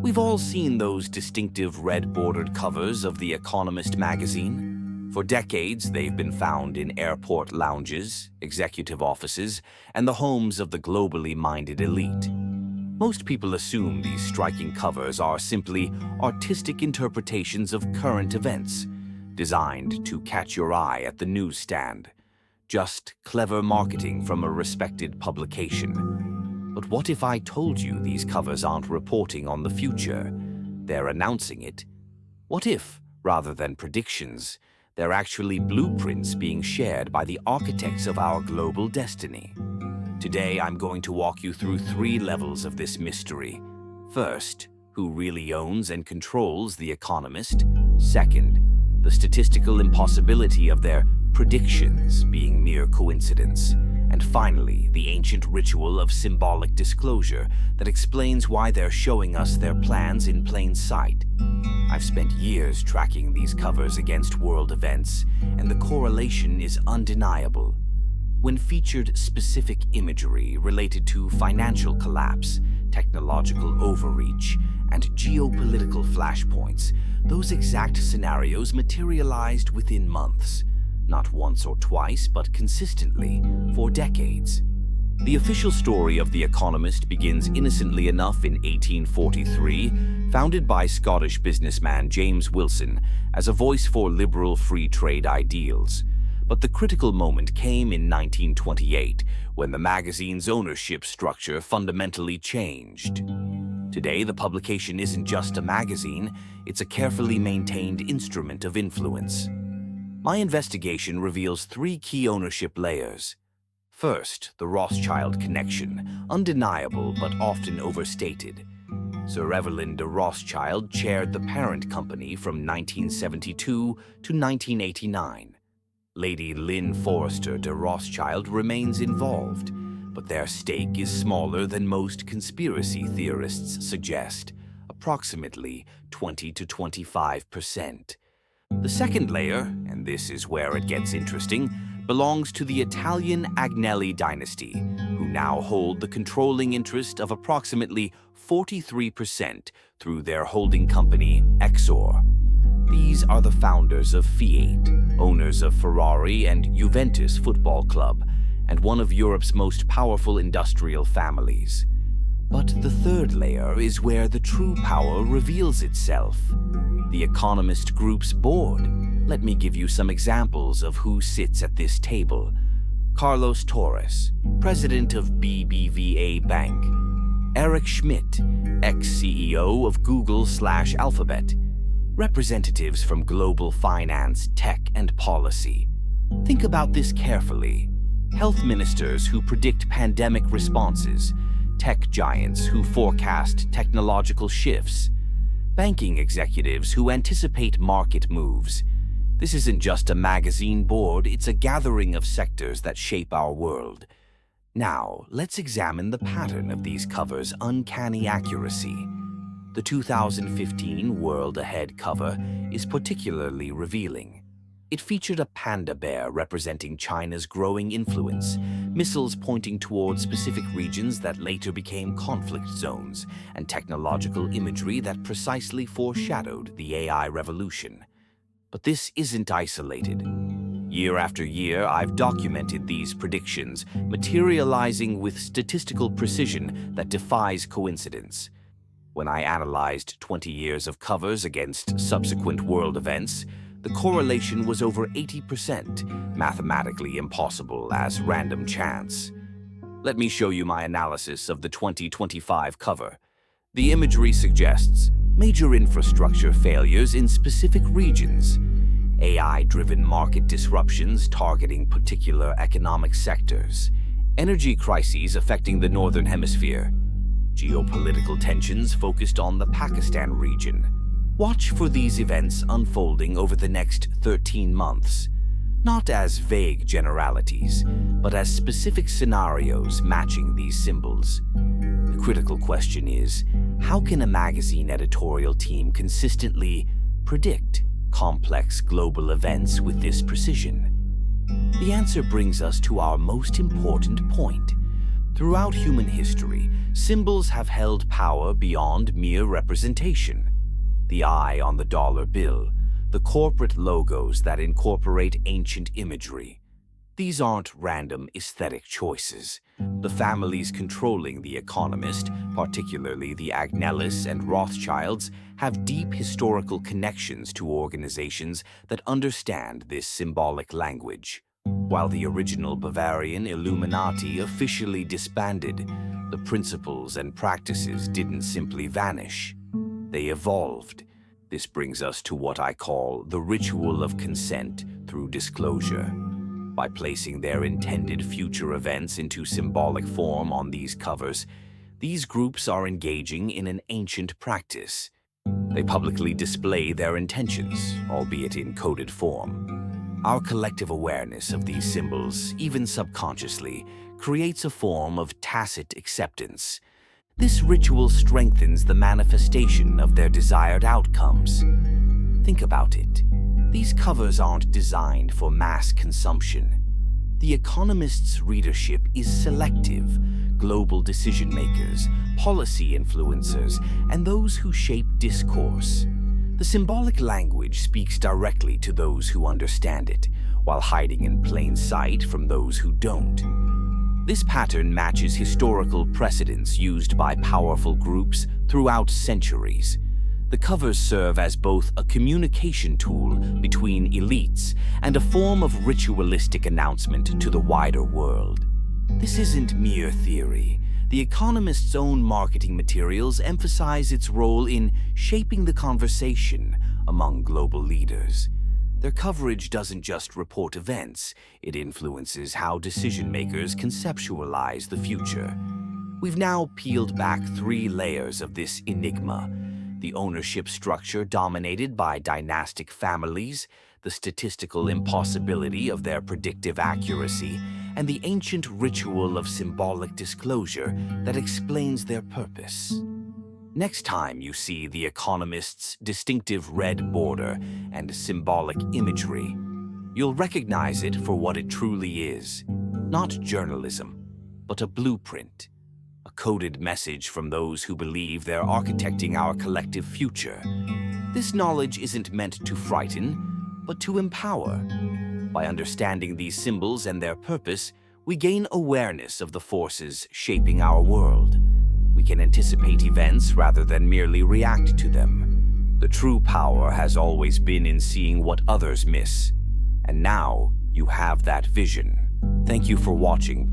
We've all seen those distinctive red-bordered covers of the Economist magazine. For decades, they've been found in airport lounges, executive offices, and the homes of the globally minded elite. Most people assume these striking covers are simply artistic interpretations of current events, designed to catch your eye at the newsstand. Just clever marketing from a respected publication. But what if I told you these covers aren't reporting on the future? They're announcing it. What if, rather than predictions, they're actually blueprints being shared by the architects of our global destiny? Today, I'm going to walk you through 3 levels of this mystery. First, who really owns and controls The Economist? Second, the statistical impossibility of their predictions being mere coincidence. And finally, the ancient ritual of symbolic disclosure that explains why they're showing us their plans in plain sight. I've spent years tracking these covers against world events, and the correlation is undeniable. When featured specific imagery related to financial collapse, technological overreach, and geopolitical flashpoints, those exact scenarios materialized within months. Not once or twice, but consistently, for decades. The official story of The Economist begins innocently enough in 1843, founded by Scottish businessman James Wilson as a voice for liberal free trade ideals. But the critical moment came in 1928, when the magazine's ownership structure fundamentally changed. Today, the publication isn't just a magazine, it's a carefully maintained instrument of influence. My investigation reveals 3 key ownership layers. First, the Rothschild connection, undeniable but often overstated. Sir Evelyn de Rothschild chaired the parent company from 1972 to 1989. Lady Lynn Forrester de Rothschild remains involved, but their stake is smaller than most conspiracy theorists suggest, approximately 20 to 25%. The second layer, and this is where it gets interesting, belongs to the Italian Agnelli dynasty, who now hold the controlling interest of approximately 43% through their holding company, Exor. These are the founders of Fiat, owners of Ferrari and Juventus Football Club, and one of Europe's most powerful industrial families. But the third layer is where the true power reveals itself. The Economist Group's board. Let me give you some examples of who sits at this table. Carlos Torres, president of BBVA Bank. Eric Schmidt, ex-CEO of Google/Alphabet. Representatives from global finance, tech, and policy. Think about this carefully. Health ministers who predict pandemic responses. Tech giants who forecast technological shifts. Banking executives who anticipate market moves. This isn't just a magazine board, it's a gathering of sectors that shape our world. Now, let's examine the pattern of these covers' uncanny accuracy. The 2015 World Ahead cover is particularly revealing. It featured a panda bear representing China's growing influence, missiles pointing toward specific regions that later became conflict zones, and technological imagery that precisely foreshadowed the AI revolution. But this isn't isolated. Year after year, I've documented these predictions, materializing with statistical precision that defies coincidence. When I analyzed 20 years of covers against subsequent world events, the correlation was over 80%, mathematically impossible as random chance. Let me show you my analysis of the 2025 cover. The imagery suggests major infrastructure failures in specific regions, AI-driven market disruptions targeting particular economic sectors, energy crises affecting the Northern Hemisphere, geopolitical tensions focused on the Pakistan region. Watch for these events unfolding over the next 13 months, not as vague generalities, but as specific scenarios matching these symbols. The critical question is, how can a magazine editorial team consistently predict complex global events with this precision? The answer brings us to our most important point. Throughout human history, symbols have held power beyond mere representation. The eye on the dollar bill, the corporate logos that incorporate ancient imagery. These aren't random aesthetic choices. The families controlling The Economist, particularly the Agnellis and Rothschilds, have deep historical connections to organizations that understand this symbolic language. While the original Bavarian Illuminati officially disbanded, the principles and practices didn't simply vanish. They evolved. This brings us to what I call the ritual of consent through disclosure. By placing their intended future events into symbolic form on these covers, these groups are engaging in an ancient practice. They publicly display their intentions, albeit in coded form. Our collective awareness of these symbols, even subconsciously, creates a form of tacit acceptance. This ritual strengthens the manifestation of their desired outcomes. Think about it. These covers aren't designed for mass consumption. The Economist's readership is selective: global decision-makers, policy influencers, and those who shape discourse. The symbolic language speaks directly to those who understand it, while hiding in plain sight from those who don't. This pattern matches historical precedents used by powerful groups throughout centuries. The covers serve as both a communication tool between elites and a form of ritualistic announcement to the wider world. This isn't mere theory. The Economist's own marketing materials emphasize its role in shaping the conversation among global leaders. Their coverage doesn't just report events, it influences how decision-makers conceptualize the future. We've now peeled back 3 layers of this enigma: the ownership structure dominated by dynastic families, the statistical impossibility of their predictive accuracy, and the ancient ritual of symbolic disclosure that explains their purpose. Next time you see The Economist's distinctive red border and symbolic imagery, you'll recognize it for what it truly is: not journalism, but a blueprint. A coded message from those who believe they're architecting our collective future. This knowledge isn't meant to frighten, but to empower. By understanding these symbols and their purpose, we gain awareness of the forces shaping our world. We can anticipate events rather than merely react to them. The true power has always been in seeing what others miss. And now you have that vision. Thank you for watching.